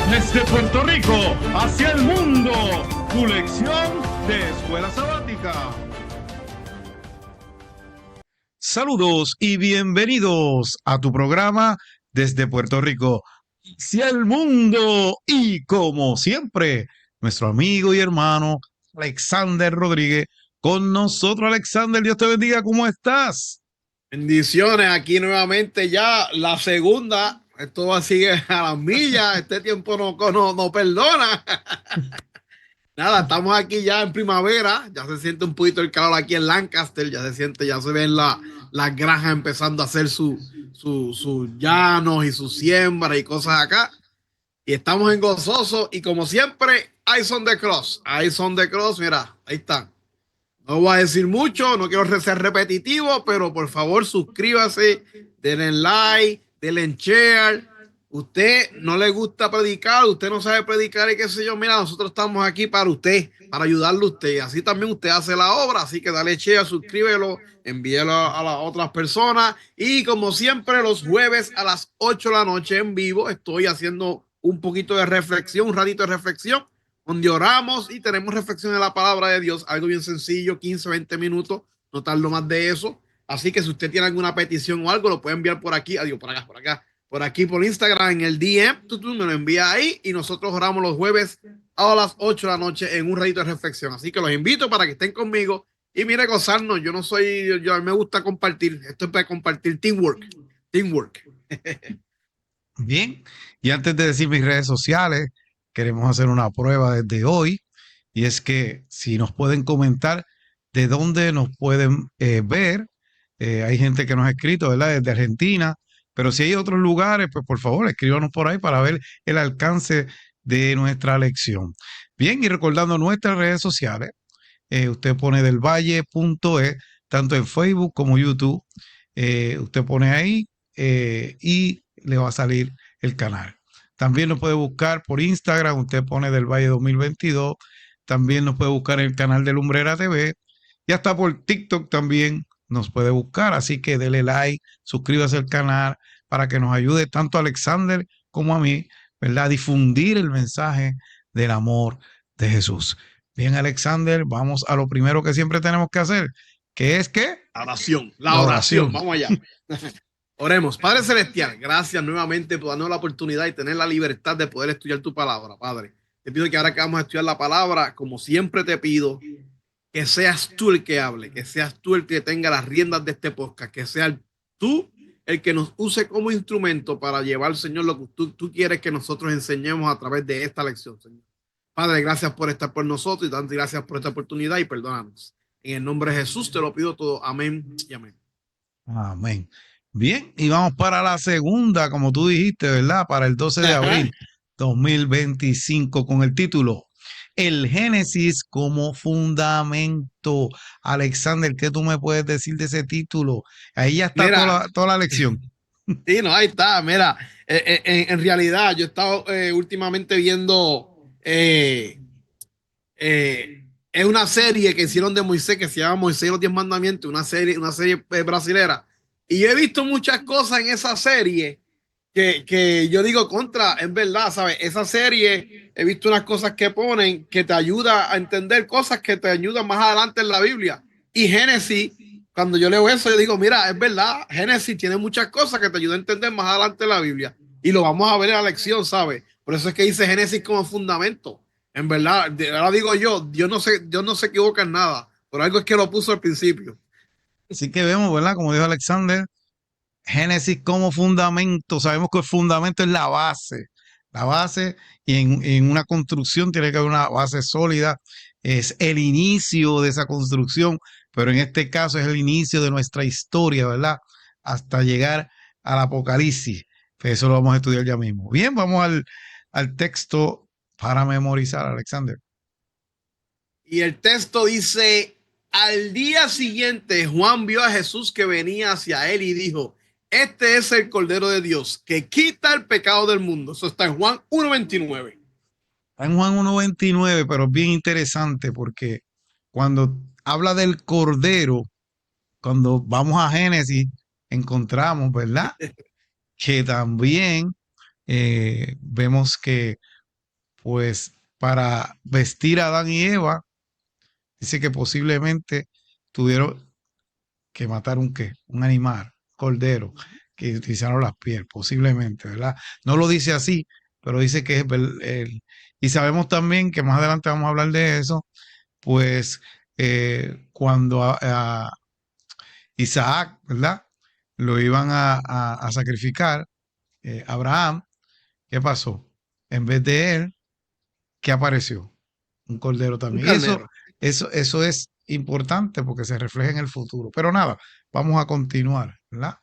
Desde Puerto Rico hacia el mundo, tu lección de escuela sabática. Saludos y bienvenidos a tu programa Desde Puerto Rico hacia el mundo. Y como siempre, nuestro amigo y hermano Alexander Rodríguez con nosotros. Alexander, Dios te bendiga, ¿cómo estás? Bendiciones, aquí nuevamente ya la segunda. Esto sigue a las millas. Este tiempo no perdona. Nada, estamos aquí ya en primavera. Ya se siente un poquito el calor aquí en Lancaster. Ya se siente, ya se ven las granjas empezando a hacer sus llanos y sus siembras y cosas acá. Y estamos en gozoso. Y como siempre, Eyes on the Cross. Eyes on the Cross, mira, ahí están. No voy a decir mucho, no quiero ser repetitivo, pero por favor suscríbase, denle like, denle share. Usted no le gusta predicar, usted no sabe predicar y qué sé yo. Mira, nosotros estamos aquí para usted, para ayudarle a usted. Así también usted hace la obra, así que dale share, suscríbelo, envíelo a las otras personas. Y como siempre, los jueves a las 8 de la noche en vivo, estoy haciendo un poquito de reflexión, un ratito de reflexión, donde oramos y tenemos reflexión de la palabra de Dios, algo bien sencillo, 15, 20 minutos, no tardo más de eso. Así que si usted tiene alguna petición o algo, lo puede enviar por aquí, adiós, por aquí, por Instagram, en el DM, tú me lo envía ahí y nosotros oramos los jueves a las 8 de la noche en un ratito de reflexión. Así que los invito para que estén conmigo y mire, gozarnos. Yo me gusta compartir, esto es para compartir teamwork. Bien, y antes de decir mis redes sociales, queremos hacer una prueba desde hoy, y es que si nos pueden comentar de dónde nos pueden ver. Hay gente que nos ha escrito, ¿verdad? Desde Argentina, pero si hay otros lugares, pues por favor escríbanos por ahí para ver el alcance de nuestra lección. Bien, y recordando nuestras redes sociales, usted pone delvalle.es, tanto en Facebook como YouTube, usted pone ahí y le va a salir el canal. También nos puede buscar por Instagram, usted pone Del Valle 2022, también nos puede buscar en el canal de Lumbrera TV y hasta por TikTok también nos puede buscar, así que dele like, suscríbase al canal para que nos ayude tanto a Alexander como a mí, ¿verdad? A difundir el mensaje del amor de Jesús. Bien, Alexander, vamos a lo primero que siempre tenemos que hacer, que es ¿qué? La oración. Vamos allá. Oremos. Padre Celestial, gracias nuevamente por darnos la oportunidad y tener la libertad de poder estudiar tu palabra, Padre. Te pido que ahora que vamos a estudiar la palabra, como siempre te pido, que seas tú el que hable, que seas tú el que tenga las riendas de este podcast, que seas tú el que nos use como instrumento para llevar, Señor, lo que tú quieres que nosotros enseñemos a través de esta lección, Señor. Padre, gracias por estar por nosotros y tantas gracias por esta oportunidad y perdónanos. En el nombre de Jesús te lo pido todo. Amén y amén. Amén. Bien, y vamos para la segunda, como tú dijiste, ¿verdad? Para el 12 de abril 2025 con el título El Génesis como fundamento. Alexander, ¿qué tú me puedes decir de ese título? Ahí ya está toda la lección. Sí, no, ahí está. Mira, en realidad yo he estado últimamente viendo es una serie que hicieron de Moisés que se llama Moisés y los 10 mandamientos, una serie brasilera. Y yo he visto muchas cosas en esa serie que yo digo contra, es verdad, ¿sabes? Esa serie, he visto unas cosas que ponen que te ayuda a entender cosas que te ayudan más adelante en la Biblia. Y Génesis, cuando yo leo eso, yo digo, mira, es verdad, Génesis tiene muchas cosas que te ayudan a entender más adelante en la Biblia. Y lo vamos a ver en la lección, ¿sabes? Por eso es que dice Génesis como fundamento. En verdad, ahora digo yo, Dios no se equivoca en nada. Por algo es que lo puso al principio. Así que vemos, ¿verdad? Como dijo Alexander, Génesis como fundamento. Sabemos que el fundamento es la base, y en una construcción tiene que haber una base sólida. Es el inicio de esa construcción, pero en este caso es el inicio de nuestra historia, ¿verdad? Hasta llegar al Apocalipsis. Pues eso lo vamos a estudiar ya mismo. Bien, vamos al texto para memorizar, Alexander. Y el texto dice, al día siguiente Juan vio a Jesús que venía hacia él y dijo, este es el Cordero de Dios que quita el pecado del mundo. Eso está en Juan 1:29. En Juan 1:29, pero es bien interesante porque cuando habla del Cordero, cuando vamos a Génesis, encontramos, ¿verdad? Que también vemos que pues para vestir a Adán y Eva, dice que posiblemente tuvieron que matar un qué, un animal, cordero, que utilizaron las pieles, posiblemente, ¿verdad? No lo dice así, pero dice que es y sabemos también que más adelante vamos a hablar de eso, pues cuando a Isaac, ¿verdad? Lo iban a sacrificar, Abraham, ¿qué pasó? En vez de él, ¿qué apareció? Un cordero Un también. Y eso, carnero. eso es importante porque se refleja en el futuro. Pero nada, vamos a continuar, ¿verdad?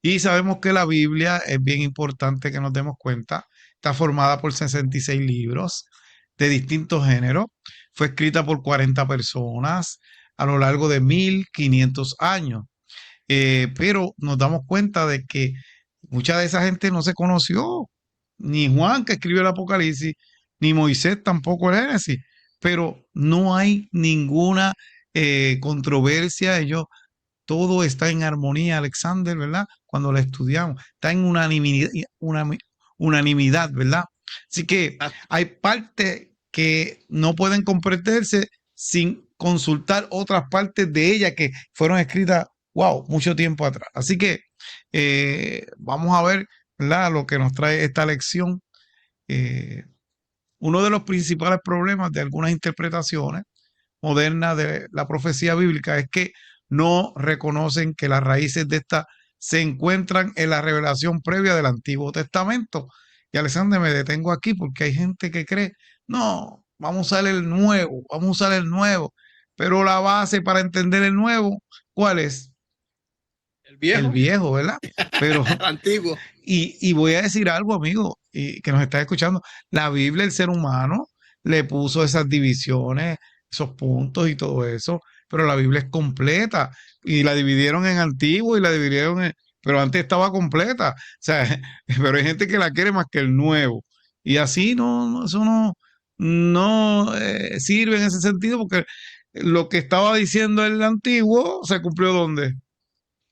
Y sabemos que la Biblia es bien importante que nos demos cuenta. Está formada por 66 libros de distintos géneros. Fue escrita por 40 personas a lo largo de 1500 años. Pero nos damos cuenta de que mucha de esa gente no se conoció, ni Juan que escribió el Apocalipsis, ni Moisés tampoco el Génesis, pero no hay ninguna controversia, ellos, todo está en armonía, Alexander, ¿verdad? Cuando la estudiamos, está en unanimidad, ¿verdad? Así que hay partes que no pueden comprenderse sin consultar otras partes de ella que fueron escritas, wow, mucho tiempo atrás. Así que vamos a ver, ¿verdad? Lo que nos trae esta lección. Eh, Uno de los principales problemas de algunas interpretaciones modernas de la profecía bíblica es que no reconocen que las raíces de esta se encuentran en la revelación previa del Antiguo Testamento. Y Alexander, me detengo aquí porque hay gente que cree, no, vamos a usar el nuevo, vamos a usar el nuevo, pero la base para entender el nuevo, ¿cuál es? El El viejo, viejo, ¿verdad? Pero el antiguo. y voy a decir algo, amigo, y que nos está escuchando. La Biblia, el ser humano, le puso esas divisiones, esos puntos y todo eso, pero la Biblia es completa y la dividieron en antiguo y la dividieron en, pero antes estaba completa. O sea, pero hay gente que la quiere más que el nuevo. Y así eso no sirve en ese sentido porque lo que estaba diciendo el antiguo se cumplió ¿dónde?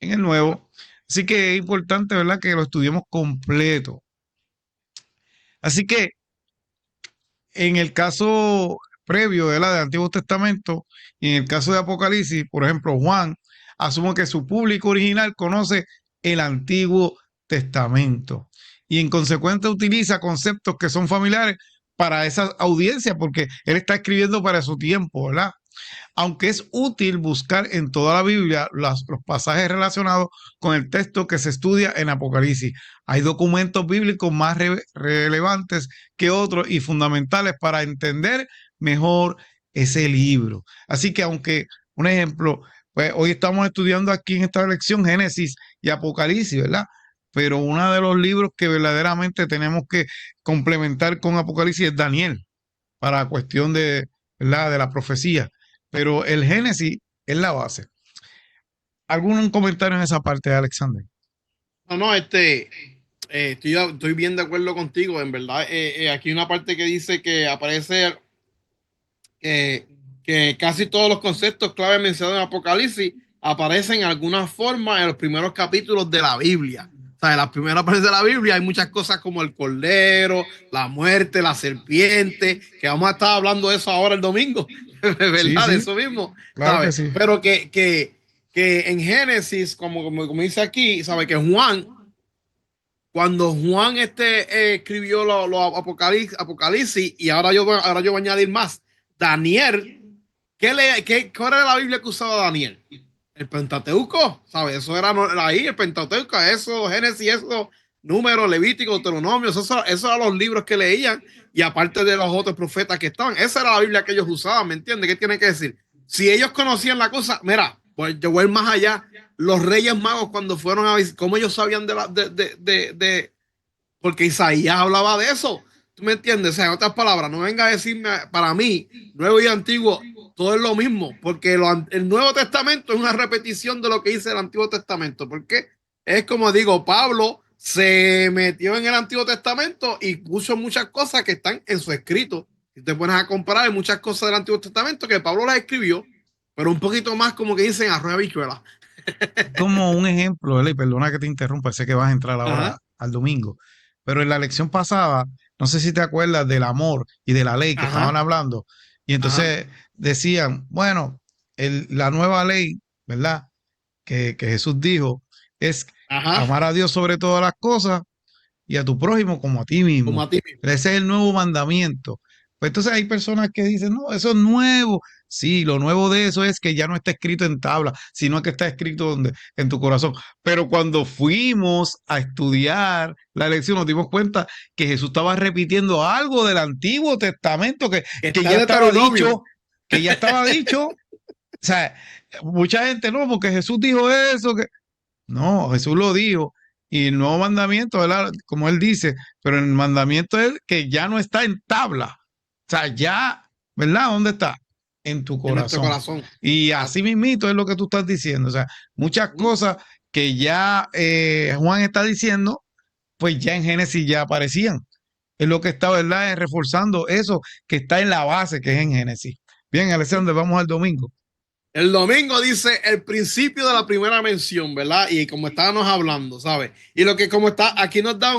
En el nuevo. Así que es importante, ¿verdad?, que lo estudiemos completo. Así que en el caso previo de la del Antiguo Testamento y en el caso de Apocalipsis, por ejemplo, Juan asume que su público original conoce el Antiguo Testamento y en consecuencia utiliza conceptos que son familiares para esa audiencia porque él está escribiendo para su tiempo, ¿verdad? Aunque es útil buscar en toda la Biblia los pasajes relacionados con el texto que se estudia en Apocalipsis. Hay documentos bíblicos más relevantes que otros y fundamentales para entender mejor ese libro. Así que aunque, un ejemplo, pues hoy estamos estudiando aquí en esta lección Génesis y Apocalipsis, ¿verdad? Pero uno de los libros que verdaderamente tenemos que complementar con Apocalipsis es Daniel, para cuestión de, ¿verdad?, de la profecía. Pero el Génesis es la base. ¿Algún comentario en esa parte, Alexander? No, no, estoy bien de acuerdo contigo, en verdad. Aquí hay una parte que dice que aparece eh, que casi todos los conceptos clave mencionados en Apocalipsis aparecen en alguna forma en los primeros capítulos de la Biblia. O sea, en las primeras partes de la Biblia hay muchas cosas como el cordero, la muerte, la serpiente, que vamos a estar hablando de eso ahora el domingo, Sí, ¿verdad? De sí, eso mismo, claro que ¿sabes? sí. Pero que en Génesis, como dice aquí, ¿sabe? Que Juan, cuando Juan escribió los Apocalipsis, y ahora yo voy a añadir más, Daniel, ¿cuál era la Biblia que usaba Daniel? El Pentateuco, ¿sabes? Eso era ahí, el Pentateuco, eso, Génesis, eso, Números, Levítico, Deuteronomio, eso eran los libros que leían, y aparte de los otros profetas que estaban, esa era la Biblia que ellos usaban, ¿me entiendes? ¿Qué tiene que decir? Si ellos conocían la cosa, mira, pues yo voy más allá. Los Reyes Magos, cuando fueron a visitar, ¿cómo ellos sabían porque Isaías hablaba de eso? ¿Tú me entiendes? O sea, en otras palabras, no venga a decirme, para mí, Nuevo y Antiguo, todo es lo mismo, porque el Nuevo Testamento es una repetición de lo que dice el Antiguo Testamento, porque es como digo, Pablo se metió en el Antiguo Testamento y puso muchas cosas que están en su escrito. Si te pones a comparar, hay muchas cosas del Antiguo Testamento que Pablo las escribió, pero un poquito más como que dicen arroz de habichuela. Como un ejemplo, ¿verdad? Y perdona que te interrumpa, sé que vas a entrar ahora Ajá. al domingo, pero en la lección pasada no sé si te acuerdas del amor y de la ley que estaban Ajá, hablando. Y ajá, entonces decían, bueno, la nueva ley, ¿verdad? Que Jesús dijo es ajá, amar a Dios sobre todas las cosas y a tu prójimo como a ti como mismo. a ti mismo. Ese es el nuevo mandamiento. Pues entonces hay personas que dicen, no, eso es nuevo. Sí, lo nuevo de eso es que ya no está escrito en tabla, sino que está escrito donde, en tu corazón. Pero cuando fuimos a estudiar la lección, nos dimos cuenta que Jesús estaba repitiendo algo del Antiguo Testamento que Está ya en estaba Deuteronomio. dicho, que ya estaba dicho. O sea, mucha gente no, porque Jesús dijo eso, que no, Jesús lo dijo. Y el nuevo mandamiento, ¿verdad? Como él dice, pero el mandamiento es que ya no está en tabla. O sea, ya, ¿verdad? ¿Dónde está? En tu En nuestro corazón. corazón. Y así Exacto. mismito es lo que tú estás diciendo. O sea, muchas Ujú. cosas que ya Juan está diciendo, pues ya en Génesis ya aparecían. Es lo que está, ¿verdad? Es reforzando eso que está en la base, que es en Génesis. Bien, Alexander, vamos al domingo. El domingo dice el principio de la primera mención, ¿verdad? Y como estábamos hablando, ¿sabes? Y lo que como está, aquí nos da,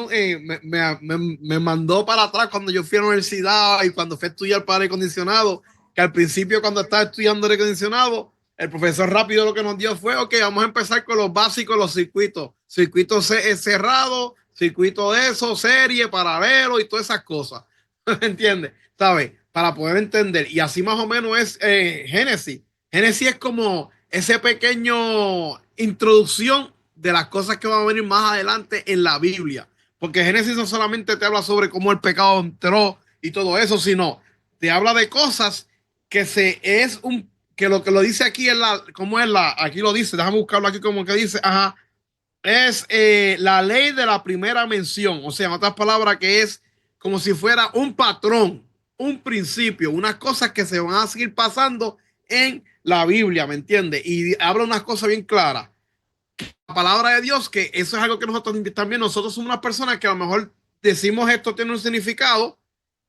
me mandó para atrás cuando yo fui a la universidad y cuando fui a estudiar para aire acondicionado, que al principio cuando estaba estudiando aire acondicionado, el profesor rápido lo que nos dio fue, ok, vamos a empezar con los básicos, los circuitos, circuitos cerrados, circuito de eso, serie, paralelo y todas esas cosas. ¿Entiendes? ¿Sabes? Para poder entender. Y así más o menos es Génesis. Génesis es como ese pequeño introducción de las cosas que van a venir más adelante en la Biblia. Porque Génesis no solamente te habla sobre cómo el pecado entró y todo eso, sino te habla de cosas que se es un que lo dice aquí es la, ¿cómo es la? Aquí lo dice, déjame buscarlo aquí como que dice, ajá, es la ley de la primera mención, o sea, en otras palabras, que es como si fuera un patrón, un principio, unas cosas que se van a seguir pasando en la Biblia, ¿me entiendes? Y habla unas cosas bien claras. La palabra de Dios, que eso es algo que nosotros también, nosotros somos unas personas que a lo mejor decimos esto tiene un significado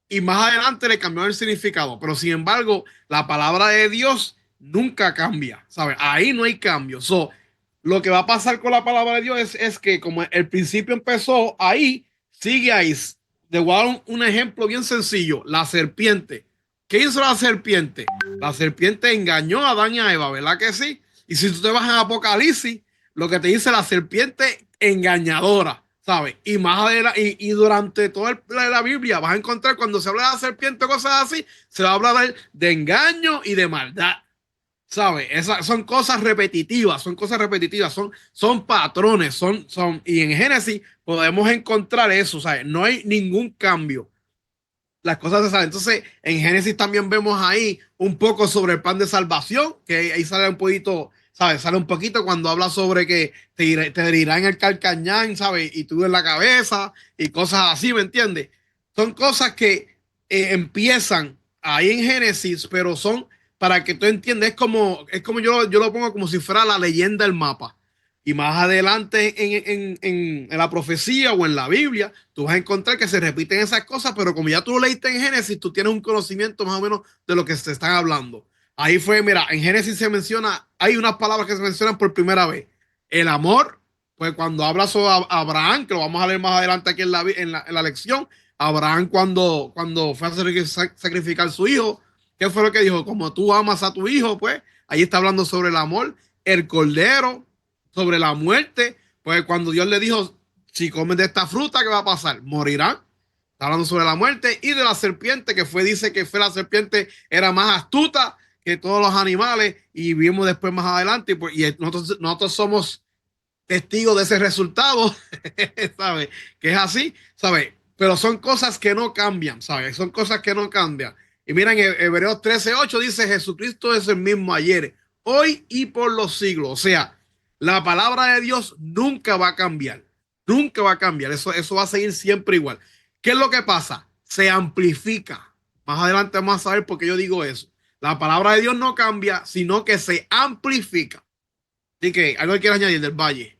y más adelante le cambió el significado, pero sin embargo, la palabra de Dios nunca cambia, ¿sabes? Ahí no hay cambio. So, lo que va a pasar con la palabra de Dios es que como el principio empezó ahí, sigue ahí. De igual un ejemplo bien sencillo, la serpiente. ¿Qué hizo la serpiente? La serpiente engañó a Adán y a Eva, ¿verdad que sí? Y si tú te vas en Apocalipsis, lo que te dice la serpiente engañadora, ¿sabes? Y más adelante, y durante toda la Biblia vas a encontrar cuando se habla de la serpiente o cosas así, se va a hablar de engaño y de maldad. ¿Sabes? Esas son cosas repetitivas, son patrones, y en Génesis podemos encontrar eso, ¿sabes? No hay ningún cambio. Las cosas se saben. Entonces, en Génesis también vemos ahí un poco sobre el plan de salvación, que ahí sale un poquito, ¿sabes? Sale un poquito cuando habla sobre que te herirán el calcañán, ¿sabes? Y tú en la cabeza y cosas así, ¿me entiendes? Son cosas que empiezan ahí en Génesis, pero son para que tú entiendas, es como yo lo pongo como si fuera la leyenda del mapa. Y más adelante en la profecía o en la Biblia, tú vas a encontrar que se repiten esas cosas, pero como ya tú lo leíste en Génesis, tú tienes un conocimiento más o menos de lo que se están hablando. Ahí fue, mira, en Génesis se menciona, hay unas palabras que se mencionan por primera vez. El amor, pues cuando habla sobre Abraham, que lo vamos a leer más adelante aquí en la lección, Abraham cuando fue a sacrificar a su hijo, ¿qué fue lo que dijo? Como tú amas a tu hijo, pues ahí está hablando sobre el amor, el cordero, sobre la muerte, pues cuando Dios le dijo, si comen de esta fruta, ¿qué va a pasar? Morirán. Está hablando sobre la muerte y de la serpiente, dice que fue la serpiente, era más astuta que todos los animales y vimos después más adelante y nosotros somos testigos de ese resultado, ¿sabes? Que es así, ¿sabes? Pero son cosas que no cambian, ¿sabes? Son cosas que no cambian. Y miren, Hebreos 13:8 dice, Jesucristo es el mismo ayer, hoy y por los siglos. O sea, la palabra de Dios nunca va a cambiar. Nunca va a cambiar. Eso va a seguir siempre igual. ¿Qué es lo que pasa? Se amplifica. Más adelante vamos a saber por qué yo digo eso. La palabra de Dios no cambia, sino que se amplifica. Así que algo que quieras añadir del Valle.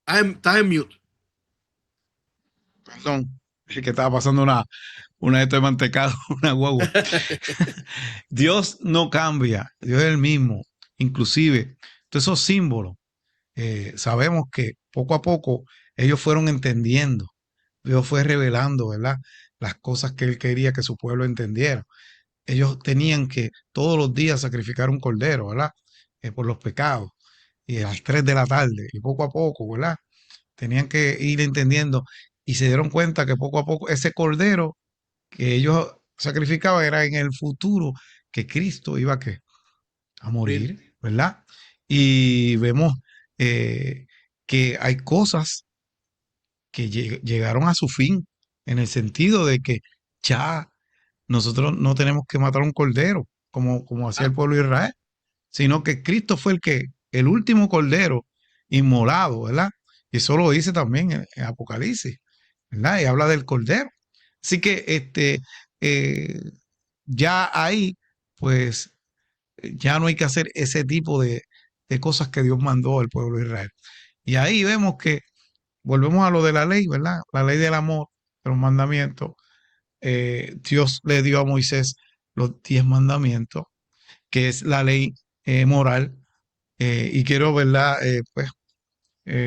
Estás en mute. Perdón, es que estaba pasando una de esto de mantecado, una guagua. Dios no cambia, Dios es el mismo. Inclusive, todos esos símbolos, sabemos que poco a poco ellos fueron entendiendo, Dios fue revelando, ¿verdad? Las cosas que él quería que su pueblo entendiera. Ellos tenían que todos los días sacrificar un cordero, ¿verdad? Por los pecados. Y a las 3 de la tarde, y poco a poco, ¿verdad? Tenían que ir entendiendo y se dieron cuenta que poco a poco ese cordero que ellos sacrificaban era en el futuro que Cristo iba a morir, ¿verdad? Y vemos eh, que hay cosas que llegaron a su fin en el sentido de que ya nosotros no tenemos que matar un cordero como hacía el pueblo de Israel, sino que Cristo fue el último cordero inmolado, ¿verdad? Y eso lo dice también en Apocalipsis, ¿verdad? Y habla del cordero. Así que eh, ya ahí, pues, ya no hay que hacer ese tipo de cosas que Dios mandó al pueblo de Israel. Y ahí vemos que volvemos a lo de la ley, ¿verdad? La ley del amor, de los mandamientos. Dios le dio a Moisés los 10 mandamientos, que es la ley moral. Y quiero, ¿verdad? Pues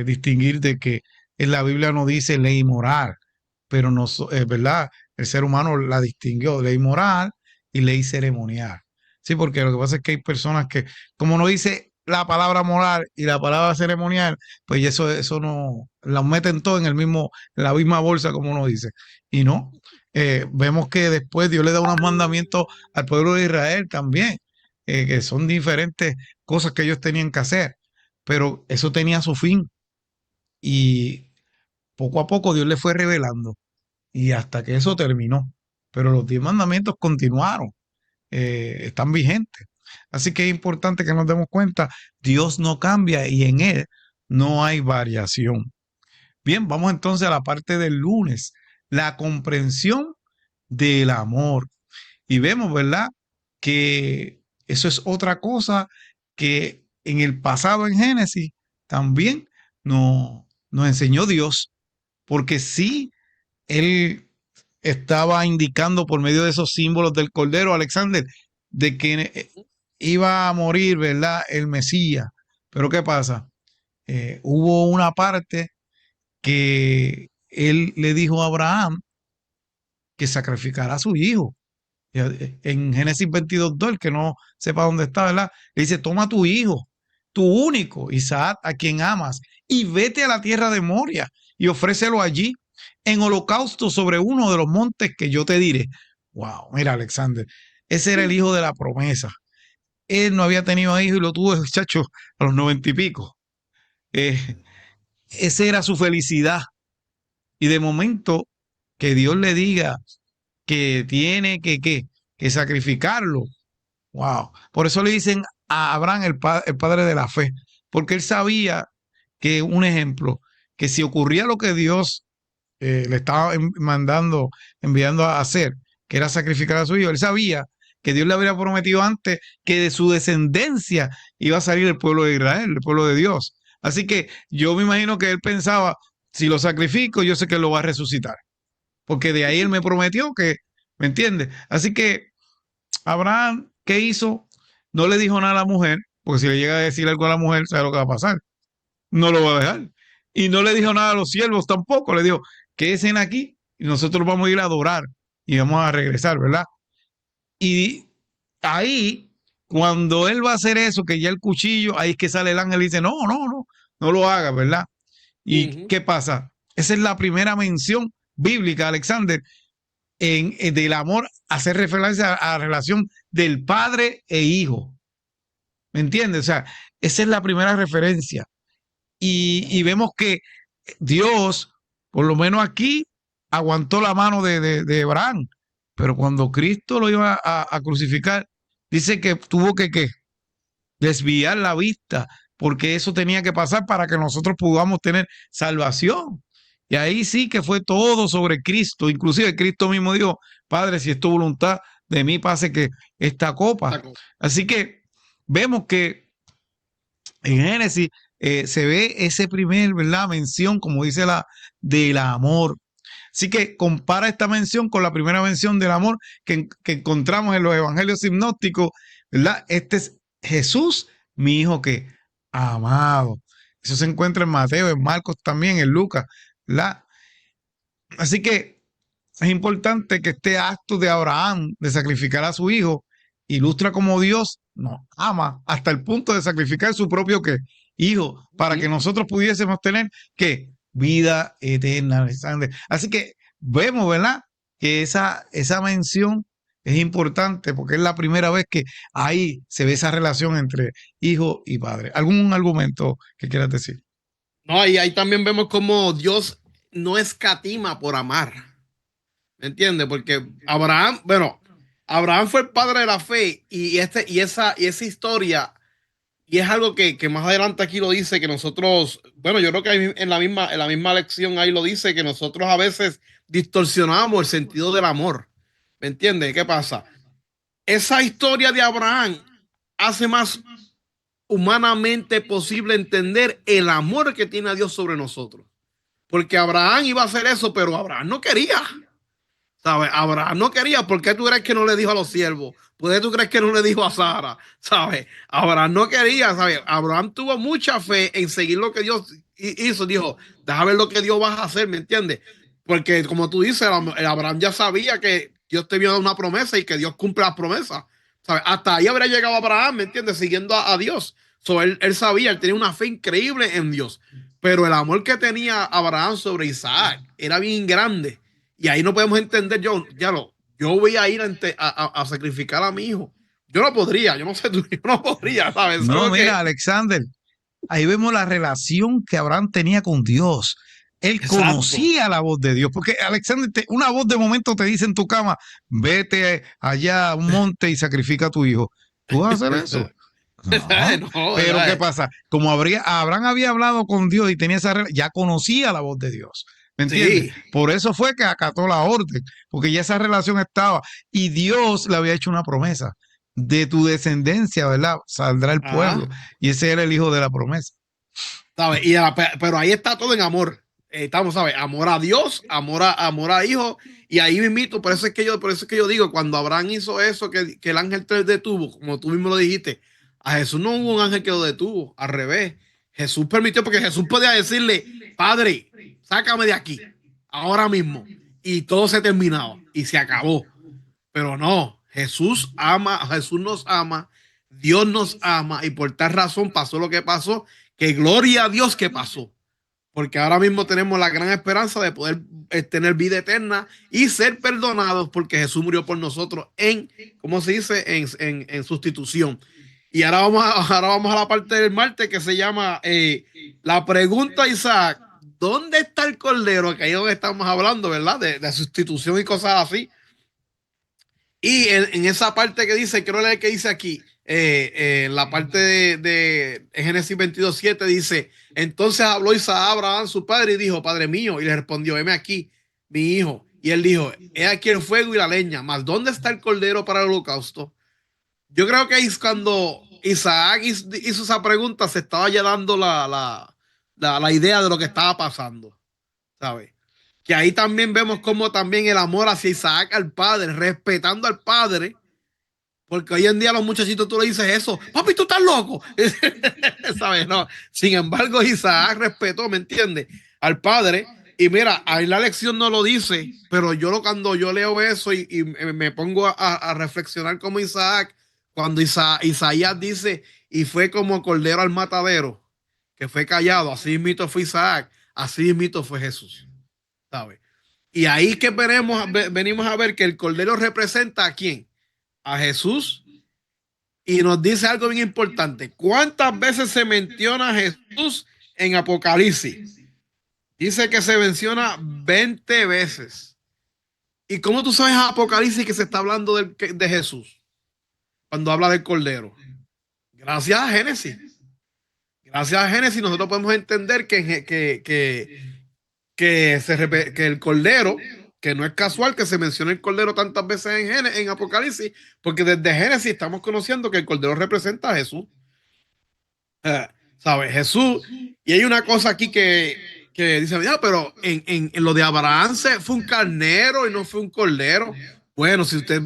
distinguir de que en la Biblia no dice ley moral, pero no, ¿verdad? El ser humano la distinguió, ley moral y ley ceremonial. Sí, porque lo que pasa es que hay personas que, como no dice la palabra moral y la palabra ceremonial, pues eso no, las meten todo en la misma bolsa, como uno dice. Y no, vemos que después Dios le da unos mandamientos al pueblo de Israel también, que son diferentes cosas que ellos tenían que hacer, pero eso tenía su fin. Y poco a poco Dios le fue revelando y hasta que eso terminó. Pero los 10 mandamientos continuaron, están vigentes. Así que es importante que nos demos cuenta, Dios no cambia y en Él no hay variación. Bien, vamos entonces a la parte del lunes, la comprensión del amor. Y vemos, ¿verdad? Que eso es otra cosa que en el pasado en Génesis también nos enseñó Dios, porque sí, él estaba indicando por medio de esos símbolos del Cordero, Alexander, de que iba a morir, ¿verdad? El Mesías. Pero ¿qué pasa? Hubo una parte que él le dijo a Abraham que sacrificará a su hijo. En Génesis 22:2, el que no sepa dónde está, ¿verdad? Le dice, toma tu hijo, tu único, Isaac, a quien amas, y vete a la tierra de Moria y ofrécelo allí en holocausto sobre uno de los montes que yo te diré. Wow, mira, Alexander, ese era el hijo de la promesa. Él no había tenido hijo y lo tuvo, muchacho, a los 90 y pico. Eh, esa era su felicidad. Y de momento que Dios le diga que tiene que sacrificarlo. Wow. Por eso le dicen a Abraham el padre de la fe, porque él sabía que, un ejemplo, que si ocurría lo que Dios le estaba mandando, enviando a hacer, que era sacrificar a su hijo, él sabía que Dios le había prometido antes que de su descendencia iba a salir el pueblo de Israel, el pueblo de Dios. Así que yo me imagino que él pensaba, si lo sacrifico, yo sé que lo va a resucitar, porque de ahí él me prometió que, ¿me entiendes? Así que Abraham, ¿qué hizo? No le dijo nada a la mujer, porque si le llega a decir algo a la mujer, sabe lo que va a pasar. No lo va a dejar. Y no le dijo nada a los siervos tampoco. Le dijo, quédense aquí y nosotros vamos a ir a adorar y vamos a regresar, ¿verdad? Y ahí, cuando él va a hacer eso, que ya el cuchillo, ahí es que sale el ángel y dice, no, no, no, no lo hagas, ¿verdad? ¿Y qué pasa? Esa es la primera mención bíblica, Alexander, del amor, hacer referencia a la relación del padre e hijo. ¿Me entiendes? O sea, esa es la primera referencia. Y vemos que Dios, por lo menos aquí, aguantó la mano de Abraham. Pero cuando Cristo lo iba a crucificar, dice que tuvo que desviar la vista, porque eso tenía que pasar para que nosotros podamos tener salvación. Y ahí sí que fue todo sobre Cristo. Inclusive Cristo mismo dijo, Padre, si es tu voluntad, de mí pase que esta copa. Así que vemos que en Génesis se ve ese primer, ¿verdad? Mención, como dice del amor. Así que compara esta mención con la primera mención del amor que encontramos en los evangelios sinópticos, ¿verdad? Este es Jesús, mi hijo que amado. Eso se encuentra en Mateo, en Marcos también, en Lucas, ¿verdad? Así que es importante que este acto de Abraham de sacrificar a su hijo ilustra cómo Dios nos ama hasta el punto de sacrificar su propio ¿qué? Hijo para que nosotros pudiésemos tener ¿qué? Vida eterna, Alexander. Así que vemos, ¿verdad? Que esa mención es importante porque es la primera vez que ahí se ve esa relación entre hijo y padre. ¿Algún argumento que quieras decir? No, y ahí también vemos cómo Dios no escatima por amar. ¿Me entiendes? Porque Abraham, bueno, Abraham fue el padre de la fe y esa historia, y es algo que más adelante aquí lo dice, que nosotros, bueno, yo creo que en la misma lección ahí lo dice, que nosotros a veces distorsionamos el sentido del amor. ¿Me entiendes? ¿Qué pasa? Esa historia de Abraham hace más humanamente posible entender el amor que tiene a Dios sobre nosotros. Porque Abraham iba a hacer eso, pero Abraham no quería. ¿Sabes? Abraham no quería. ¿Por qué tú crees que no le dijo a los siervos? ¿Por qué tú crees que no le dijo a Sara? ¿Sabes? Abraham no quería, ¿sabes? Abraham tuvo mucha fe en seguir lo que Dios hizo. Dijo, déjame ver lo que Dios va a hacer, ¿me entiendes? Porque como tú dices, el Abraham ya sabía que Dios te había dado una promesa y que Dios cumple las promesas. ¿Sabes? Hasta ahí habría llegado Abraham, ¿me entiendes? Siguiendo a Dios. So, él sabía, él tenía una fe increíble en Dios. Pero el amor que tenía Abraham sobre Isaac era bien grande. Y ahí no podemos entender, yo voy a ir a sacrificar a mi hijo. Yo no podría, yo no sé, yo no podría, ¿sabes? No, Solo mira, que, Alexander, ahí vemos la relación que Abraham tenía con Dios. Él exacto. conocía la voz de Dios, porque Alexander, una voz de momento te dice en tu cama, vete allá a un monte y sacrifica a tu hijo. ¿Tú vas a hacer eso? No, No, pero ¿qué ¿verdad? pasa? Como Abraham había hablado con Dios y tenía ya conocía la voz de Dios. ¿Me entiendes? Sí. Por eso fue que acató la orden, porque ya esa relación estaba y Dios le había hecho una promesa. De tu descendencia, ¿verdad? Saldrá el Ajá. pueblo. Y ese era el hijo de la promesa. ¿Sabes? Pero ahí está todo en amor. Estamos, ¿sabes? Amor a Dios, amor a hijo. Y ahí mismito, por eso es que yo digo, cuando Abraham hizo eso, que el ángel te detuvo, como tú mismo lo dijiste, a Jesús no hubo un ángel que lo detuvo, al revés. Jesús permitió, porque Jesús podía decirle, Padre, sácame de aquí, ahora mismo. Y todo se terminaba y se acabó. Pero no, Jesús nos ama, Dios nos ama, y por tal razón pasó lo que pasó, que gloria a Dios que pasó, porque ahora mismo tenemos la gran esperanza de poder tener vida eterna y ser perdonados porque Jesús murió por nosotros ¿cómo se dice? En sustitución. Y ahora vamos a la parte del martes que se llama la pregunta, Isaac, ¿dónde está el cordero? Que ahí es donde estamos hablando, ¿verdad? De sustitución y cosas así. Y en esa parte que dice, quiero leer que dice aquí, en la parte de Génesis 22:7 dice, entonces habló Isaac a Abraham, su padre, y dijo, Padre mío, y le respondió, heme aquí, mi hijo. Y él dijo, he aquí el fuego y la leña, mas ¿dónde está el cordero para el holocausto? Yo creo que es cuando Isaac hizo esa pregunta, se estaba ya dando la idea de lo que estaba pasando, ¿sabes? Que ahí también vemos como también el amor hacia Isaac al padre, respetando al padre, porque hoy en día a los muchachitos tú le dices eso, papi, tú estás loco, ¿sabes? No. Sin embargo, Isaac respetó, ¿me entiendes? Al padre. Y mira, ahí la lección no lo dice, pero cuando yo leo eso y me pongo a reflexionar como Isaac, cuando Isaías dice, y fue como cordero al matadero, que fue callado, así mismo fue Isaac, así mismo fue Jesús. ¿Sabes? Y ahí que venimos a ver que el Cordero representa a quién, a Jesús, y nos dice algo bien importante. ¿Cuántas veces se menciona a Jesús en Apocalipsis? Dice que se menciona 20 veces. ¿Y cómo tú sabes en Apocalipsis que se está hablando de Jesús cuando habla del Cordero? Gracias a Génesis. Gracias a Génesis nosotros podemos entender que el cordero, que no es casual que se mencione el cordero tantas veces en Apocalipsis, porque desde Génesis estamos conociendo que el cordero representa a Jesús. Eh, ¿Sabes? Jesús. Y hay una cosa aquí que dice, mira, pero en lo de Abraham fue un carnero y no fue un cordero. Bueno, si usted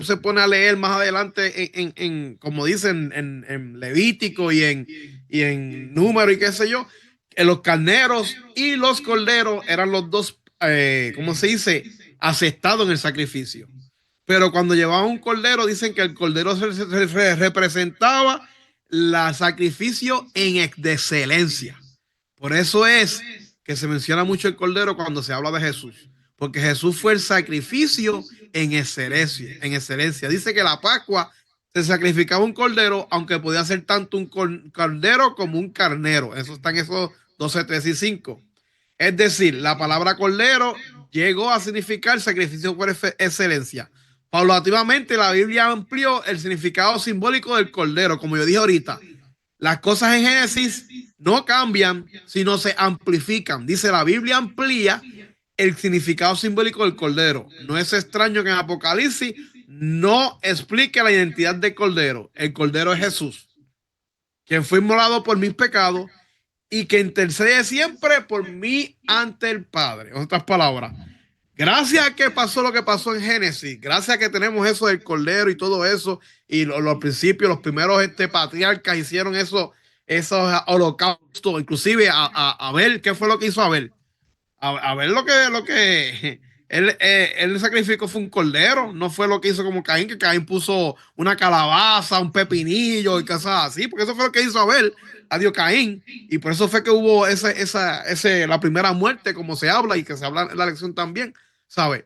se pone a leer más adelante como dicen, en Levítico y en Número y qué sé yo, los carneros y los corderos eran los dos ¿cómo se dice? Aceptado en el sacrificio. Pero cuando llevaban un cordero, dicen que el cordero representaba la sacrificio de excelencia. Por eso es que se menciona mucho el cordero cuando se habla de Jesús, porque Jesús fue el sacrificio en excelencia, en excelencia. Dice que la Pascua se sacrificaba un cordero, aunque podía ser tanto un cordero como un carnero. Eso está en esos 12, 3 y 5. Es decir, la palabra cordero llegó a significar sacrificio por excelencia. Paulativamente, la Biblia amplió el significado simbólico del cordero. Como yo dije ahorita, las cosas en Génesis no cambian, sino se amplifican. Dice, la Biblia amplía el significado simbólico del cordero. No es extraño que en Apocalipsis no explique la identidad del cordero. El cordero es Jesús, quien fue inmolado por mis pecados y que intercede siempre por mí ante el Padre. En otras palabras, gracias a que pasó lo que pasó en Génesis, gracias a que tenemos eso del cordero y todo eso, y los principios, los primeros patriarcas hicieron esos holocaustos, inclusive a ver qué fue lo que hizo Abel. A ver lo que él sacrificó fue un cordero, no fue lo que hizo como Caín, que Caín puso una calabaza, un pepinillo y cosas así, porque eso fue lo que hizo Abel, adiós Caín, y por eso fue que hubo la primera muerte, como se habla y que se habla en la lección también, ¿sabe?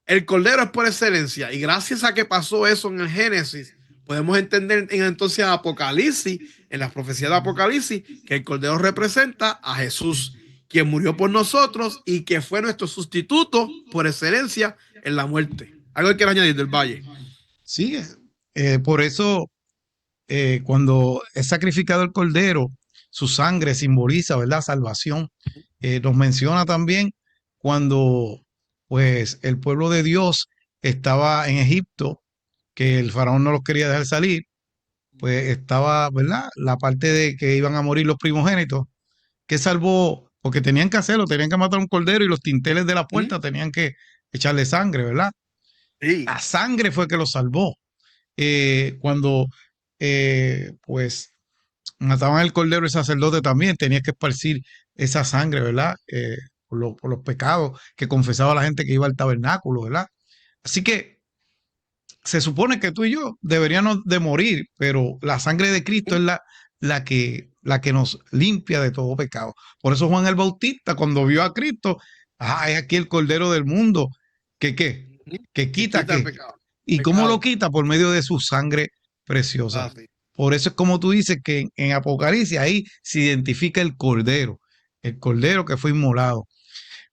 El cordero es por excelencia, y gracias a que pasó eso en el Génesis, podemos entender entonces Apocalipsis, en las profecías de Apocalipsis, que el cordero representa a Jesús, quien murió por nosotros y que fue nuestro sustituto por excelencia en la muerte. ¿Algo que quiero añadir del Valle? Sí, por eso cuando es sacrificado el cordero, su sangre simboliza, ¿verdad? Salvación. Nos menciona también cuando pues el pueblo de Dios estaba en Egipto, que el faraón no los quería dejar salir, pues estaba, ¿verdad? La parte de que iban a morir los primogénitos, que salvó, porque tenían que hacerlo, tenían que matar un cordero y los tinteles de la puerta tenían que echarle sangre, ¿verdad? Sí. La sangre fue que los salvó. Cuando pues mataban el cordero, el sacerdote también tenía que esparcir esa sangre, ¿verdad? Por los pecados que confesaba la gente que iba al tabernáculo, ¿verdad? Así que se supone que tú y yo deberíamos de morir, pero la sangre de Cristo es la que nos limpia de todo pecado. Por eso Juan el Bautista, cuando vio a Cristo, es aquí el Cordero del mundo, que quita el que. pecado. ¿Y cómo lo quita? Por medio de su sangre preciosa. Sí. Por eso es como tú dices que en Apocalipsis ahí se identifica el cordero que fue inmolado.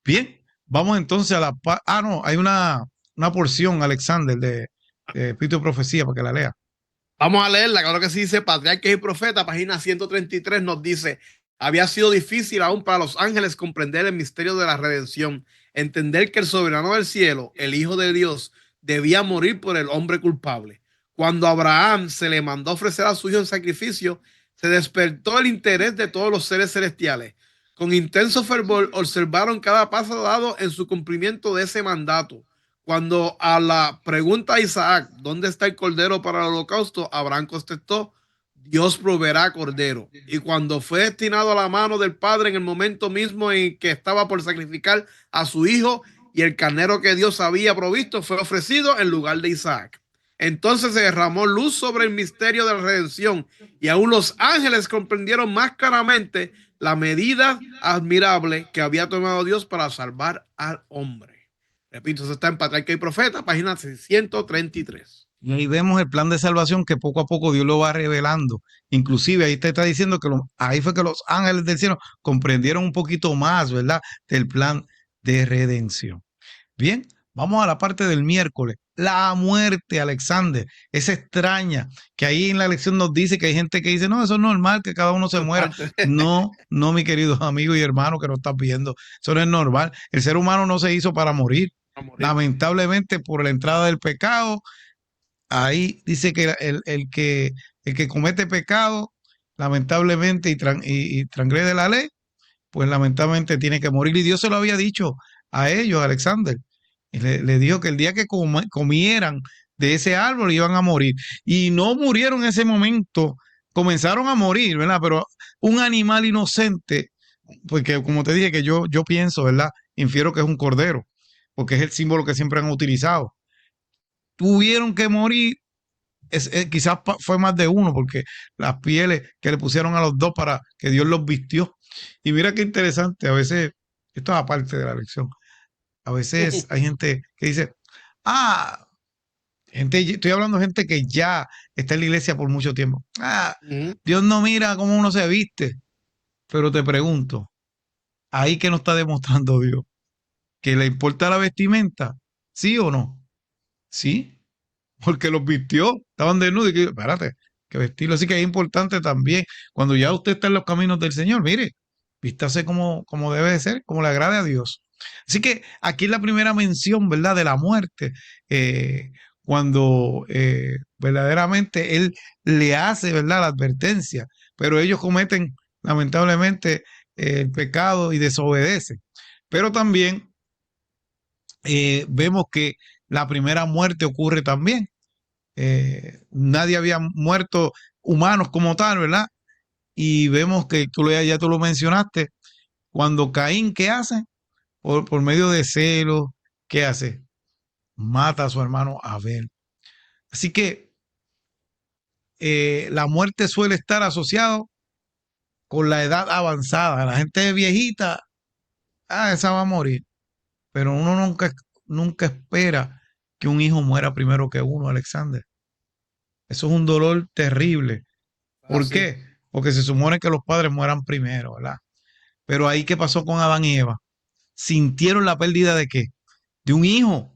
Bien, vamos entonces a no, hay una porción, Alexander, de Espíritu de Profecía, para que la lea. Vamos a leerla, claro que sí, dice Patriarcas y Profetas, página 133, nos dice, había sido difícil aún para los ángeles comprender el misterio de la redención, entender que el soberano del cielo, el Hijo de Dios, debía morir por el hombre culpable. Cuando a Abraham se le mandó ofrecer a su hijo en sacrificio, se despertó el interés de todos los seres celestiales. Con intenso fervor observaron cada paso dado en su cumplimiento de ese mandato. Cuando a la pregunta a Isaac, ¿dónde está el cordero para el holocausto? Abraham contestó, Dios proveerá cordero. Y cuando fue destinado a la mano del padre en el momento mismo en que estaba por sacrificar a su hijo y el carnero que Dios había provisto fue ofrecido en lugar de Isaac. Entonces se derramó luz sobre el misterio de la redención y aún los ángeles comprendieron más claramente la medida admirable que había tomado Dios para salvar al hombre. Repito, eso está en Patriarcas y Profetas, página 633. Y ahí vemos el plan de salvación que poco a poco Dios lo va revelando. Inclusive ahí te está diciendo que ahí fue que los ángeles del cielo comprendieron un poquito más, ¿verdad? Del plan de redención. Bien, vamos a la parte del miércoles. La muerte, Alexander, es extraña, que ahí en la lección nos dice que hay gente que dice, no, eso es normal, que cada uno se muera. No, no, mi querido amigo y hermano que nos estás viendo, eso no es normal. El ser humano no se hizo para morir. Lamentablemente, por la entrada del pecado, ahí dice que el que comete pecado, lamentablemente, y transgrede la ley, pues lamentablemente tiene que morir. Y Dios se lo había dicho a ellos, Alexander. Le dijo que el día que comieran de ese árbol iban a morir. Y no murieron en ese momento, comenzaron a morir, ¿verdad? Pero un animal inocente, porque como te dije que yo pienso, ¿verdad? infiero que es un cordero, porque es el símbolo que siempre han utilizado. Tuvieron que morir, quizás fue más de uno, porque las pieles que le pusieron a los dos para que Dios los vistió. Y mira qué interesante, a veces, esto es aparte de la lección, a veces hay gente que dice, ah, gente, estoy hablando de gente que ya está en la iglesia por mucho tiempo. Ah, Dios no mira cómo uno se viste. Pero te pregunto, ahí que no está demostrando Dios, que le importa la vestimenta, ¿sí o no? Sí, porque los vistió, estaban desnudos y que, espérate, que vestirlo. Así que es importante también, cuando ya usted está en los caminos del Señor, mire, vístase como debe de ser, como le agrade a Dios. Así que aquí es la primera mención, ¿verdad?, de la muerte, cuando verdaderamente Él le hace, ¿verdad?, la advertencia, pero ellos cometen lamentablemente el pecado y desobedecen. Pero también vemos que la primera muerte ocurre también. Nadie había muerto humanos como tal, ¿verdad? Y vemos que ya tú lo mencionaste, cuando Caín, ¿qué hace? Por medio de celos, ¿qué hace? Mata a su hermano Abel. Así que la muerte suele estar asociada con la edad avanzada. La gente viejita, esa va a morir. Pero uno nunca espera que un hijo muera primero que uno, Alexander. Eso es un dolor terrible. ¿Por qué? Porque se supone que los padres mueran primero, ¿verdad? Pero ahí, ¿qué pasó con Adán y Eva? ¿Sintieron la pérdida de qué? De un hijo.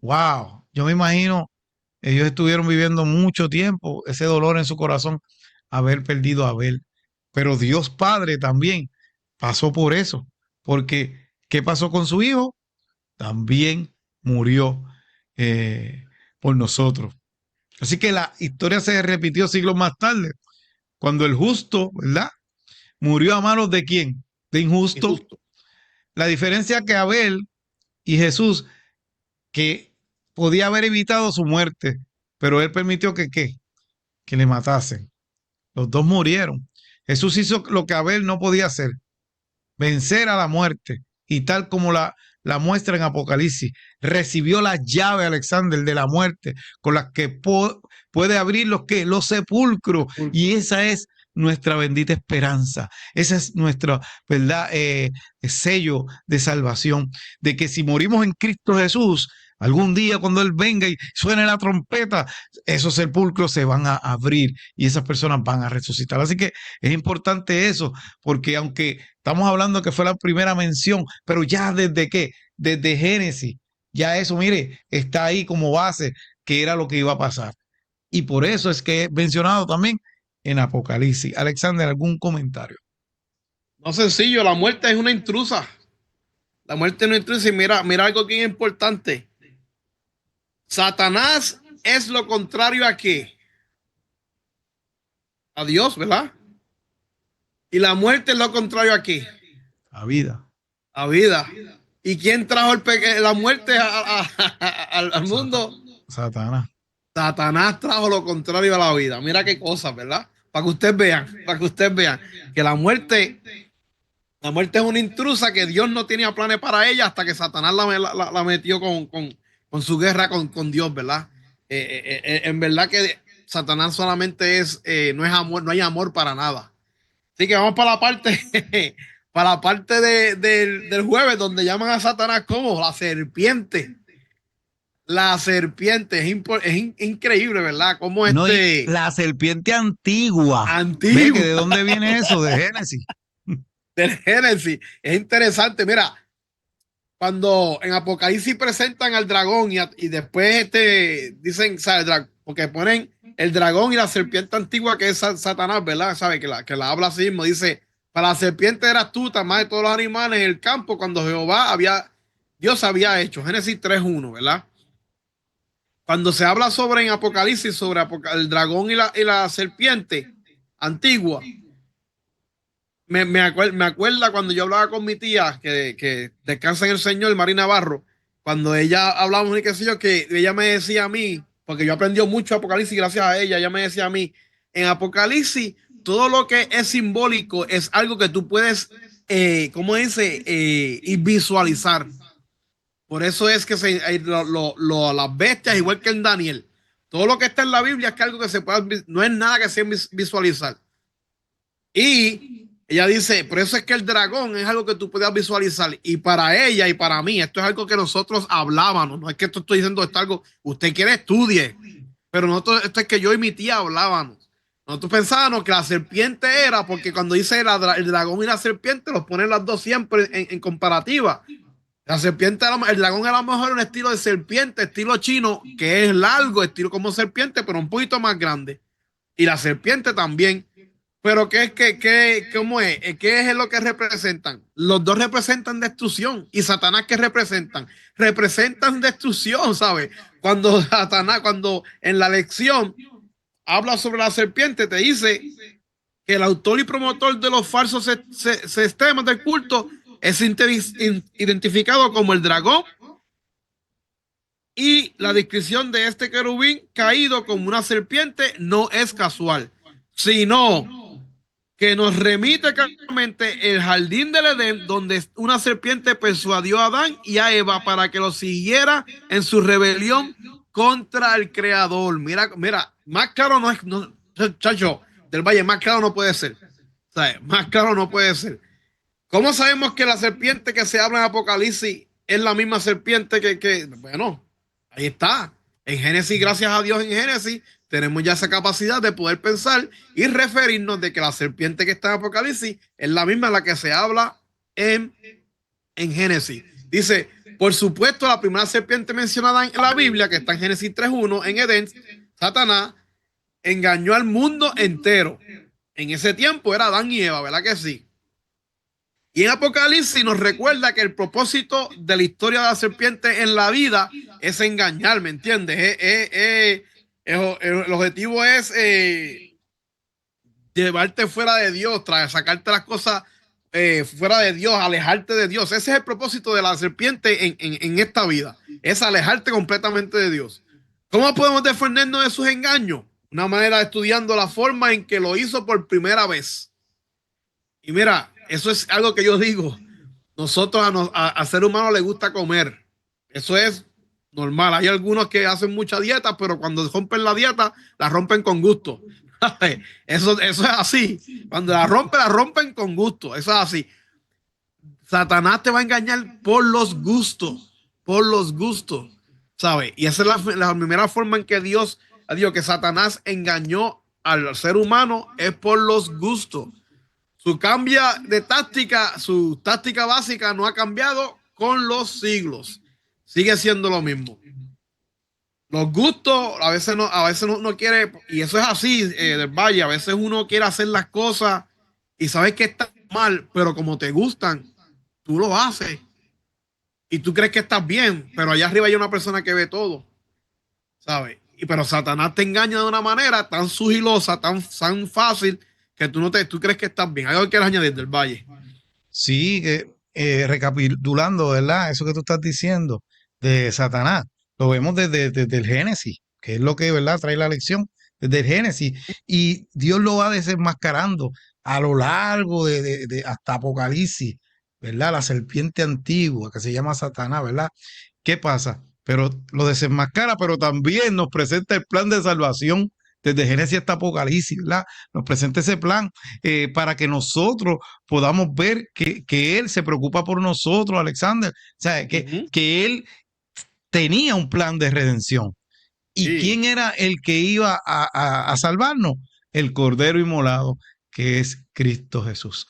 Wow. Yo me imagino, ellos estuvieron viviendo mucho tiempo ese dolor en su corazón, haber perdido a Abel. Pero Dios Padre también pasó por eso. Porque, ¿qué pasó con su hijo? También murió por nosotros. Así que la historia se repitió siglos más tarde, cuando el justo, ¿verdad?, murió a manos de quién? De injusto. Injusto. La diferencia que Abel y Jesús, que podía haber evitado su muerte, pero él permitió que le matasen. Los dos murieron. Jesús hizo lo que Abel no podía hacer, vencer a la muerte, y tal como la muestra en Apocalipsis, recibió la llave, Alexander, de la muerte, con las que puede abrir los sepulcros, y esa es nuestra bendita esperanza. Ese es nuestro, ¿verdad?, sello de salvación, de que si morimos en Cristo Jesús, algún día cuando Él venga y suene la trompeta, esos sepulcros se van a abrir y esas personas van a resucitar. Así que es importante eso, porque aunque estamos hablando que fue la primera mención, pero ya desde qué, desde Génesis, ya eso, mire, está ahí como base, que era lo que iba a pasar. Y por eso es que he mencionado también en Apocalipsis. Alexander, ¿algún comentario? No, sencillo, la muerte es una intrusa. La muerte es una intrusa. Y mira algo que es importante. Satanás es lo contrario a qué? A Dios, ¿verdad? Y la muerte es lo contrario a qué? A vida. A vida. ¿Y quién trajo la muerte al mundo? Satanás. Satanás trajo lo contrario a la vida. Mira qué cosas, ¿verdad? Para que ustedes vean que la muerte es una intrusa que Dios no tenía planes para ella hasta que Satanás la metió con su guerra con Dios, ¿verdad? En verdad que Satanás solamente no es amor, no hay amor para nada. Así que vamos para la parte, para la parte del jueves, donde llaman a Satanás como la serpiente. La serpiente es increíble, ¿verdad? Como no, la serpiente antigua. ¿Ve que de dónde viene eso? De Génesis. Del Génesis. Es interesante. Mira, cuando en Apocalipsis presentan al dragón y después dicen, ¿sabes? Porque ponen el dragón y la serpiente antigua que es Satanás, ¿verdad? ¿Sabe? Que la habla así mismo. Dice, para la serpiente era astuta más de todos los animales en el campo cuando Dios había hecho. Génesis 3:1, ¿verdad? Cuando se habla en Apocalipsis sobre el dragón y la serpiente antigua, me acuerda cuando yo hablaba con mi tía, que descansa en el Señor, Marina Navarro, cuando ella hablábamos y qué sé yo, que ella me decía a mí, porque yo aprendí mucho Apocalipsis gracias a ella me decía a mí, en Apocalipsis, todo lo que es simbólico es algo que tú puedes ¿cómo dice? Y visualizar. Por eso es que las bestias, igual que en Daniel, todo lo que está en la Biblia es que algo que se pueda, no es nada que se visualizar. Y ella dice, por eso es que el dragón es algo que tú puedas visualizar. Y para ella y para mí, esto es algo que nosotros hablábamos. No es que estoy diciendo esto algo, usted quiere estudie. Pero nosotros, esto es que yo y mi tía hablábamos. Nosotros pensábamos que la serpiente era, porque cuando dice el dragón y la serpiente, los ponen las dos siempre en comparativa. La serpiente, el dragón era a lo mejor un estilo de serpiente, estilo chino, que es largo, estilo como serpiente, pero un poquito más grande. Y la serpiente también. Pero ¿cómo es? ¿Qué es lo que representan? Los dos representan destrucción. ¿Y Satanás qué representan? Representan destrucción, ¿sabes? Cuando Satanás, cuando en la lección habla sobre la serpiente, te dice que el autor y promotor de los falsos sistemas del culto es identificado como el dragón, y la descripción de este querubín caído como una serpiente no es casual, sino que nos remite claramente el jardín del Edén, donde una serpiente persuadió a Adán y a Eva para que lo siguiera en su rebelión contra el Creador. Mira, mira, más claro no es, no, chacho, del Valle, más claro no puede ser. ¿Sabes? Más claro no puede ser. ¿Cómo sabemos que la serpiente que se habla en Apocalipsis es la misma serpiente bueno, ahí está. En Génesis, gracias a Dios, en Génesis tenemos ya esa capacidad de poder pensar y referirnos de que la serpiente que está en Apocalipsis es la misma la que se habla en Génesis. Dice, por supuesto, la primera serpiente mencionada en la Biblia, que está en Génesis 3:1, en Edén, Satanás engañó al mundo entero. En ese tiempo era Adán y Eva, ¿verdad que sí? Y en Apocalipsis nos recuerda que el propósito de la historia de la serpiente en la vida es engañar, ¿me entiendes? El objetivo es llevarte fuera de Dios, sacarte las cosas fuera de Dios, alejarte de Dios. Ese es el propósito de la serpiente en esta vida, es alejarte completamente de Dios. ¿Cómo podemos defendernos de sus engaños? Una manera estudiando la forma en que lo hizo por primera vez. Y mira, eso es algo que yo digo. Nosotros a ser humano le gusta comer. Eso es normal. Hay algunos que hacen mucha dieta, pero cuando rompen la dieta, la rompen con gusto. Eso es así. Cuando la rompen con gusto. Eso es así. Satanás te va a engañar por los gustos. Por los gustos. ¿Sabes? Y esa es la primera forma en que que Satanás engañó al ser humano, es por los gustos. Su táctica básica no ha cambiado con los siglos. Sigue siendo lo mismo. Los gustos, a veces no quiere, y eso es así, del Valle, a veces uno quiere hacer las cosas y sabes que está mal, pero como te gustan, tú lo haces. Y tú crees que estás bien, pero allá arriba hay una persona que ve todo, ¿sabes? Pero Satanás te engaña de una manera tan sigilosa, tan fácil, que tú crees que estás bien. ¿Algo que quieras añadir del Valle? Sí, recapitulando, ¿verdad? Eso que tú estás diciendo de Satanás, lo vemos desde el Génesis, que es lo que, ¿verdad? Trae la lección desde el Génesis. Y Dios lo va desenmascarando a lo largo de hasta Apocalipsis, ¿verdad? La serpiente antigua que se llama Satanás, ¿verdad? ¿Qué pasa? Pero lo desenmascara, pero también nos presenta el plan de salvación desde Génesis hasta Apocalipsis, ¿verdad? Nos presenta ese plan para que nosotros podamos ver que Él se preocupa por nosotros, Alexander. O sea, que Él tenía un plan de redención. ¿Y quién era el que iba a salvarnos? El Cordero Inmolado, que es Cristo Jesús.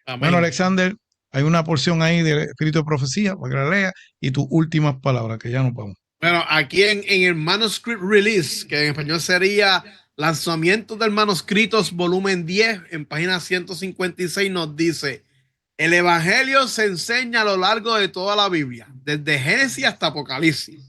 Amén. Bueno, Alexander, hay una porción ahí del Espíritu de Profecía, para que la lea, y tus últimas palabras, que ya nos vamos. Bueno, aquí en el Manuscript Release, que en español sería Lanzamiento del Manuscritos, volumen 10, en página 156, nos dice: el Evangelio se enseña a lo largo de toda la Biblia, desde Génesis hasta Apocalipsis.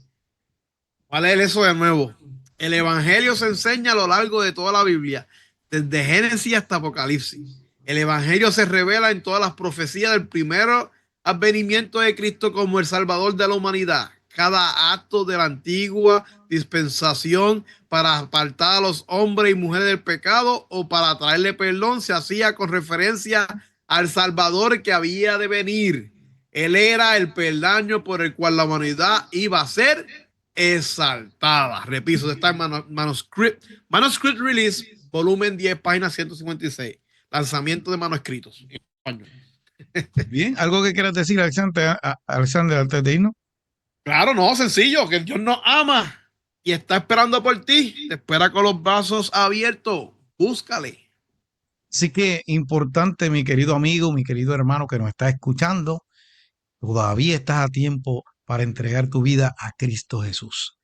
Voy a leer eso de nuevo. El Evangelio se enseña a lo largo de toda la Biblia, desde Génesis hasta Apocalipsis. El Evangelio se revela en todas las profecías del primero advenimiento de Cristo como el Salvador de la humanidad. Cada acto de la antigua dispensación para apartar a los hombres y mujeres del pecado o para traerle perdón se hacía con referencia al Salvador que había de venir. Él era el peldaño por el cual la humanidad iba a ser exaltada. Repito, está en Manuscript Release, volumen 10, página 156. Lanzamiento de manuscritos. Bien, ¿algo que quieras decir, Alexander, antes de irnos? Claro, no, sencillo, que Dios nos ama y está esperando por ti. Te espera con los brazos abiertos. Búscale. Así que importante, mi querido amigo, mi querido hermano que nos está escuchando, todavía estás a tiempo para entregar tu vida a Cristo Jesús.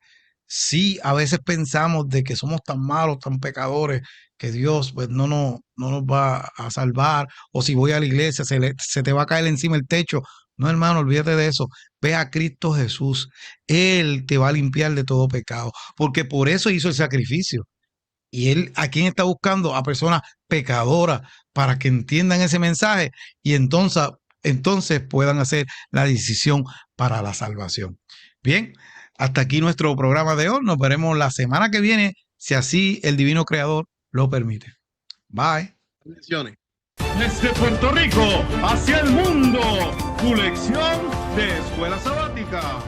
Sí, a veces pensamos de que somos tan malos, tan pecadores, que Dios pues no nos va a salvar, o si voy a la iglesia se te va a caer encima el techo. No, hermano, olvídate de eso. Ve a Cristo Jesús. Él te va a limpiar de todo pecado, porque por eso hizo el sacrificio. Y él, ¿a quién está buscando? A personas pecadoras para que entiendan ese mensaje y entonces puedan hacer la decisión para la salvación. Bien, hasta aquí nuestro programa de hoy. Nos veremos la semana que viene, si así el Divino Creador lo permite. Bye. Bendiciones. Desde Puerto Rico hacia el mundo, tu lección de escuela sabática.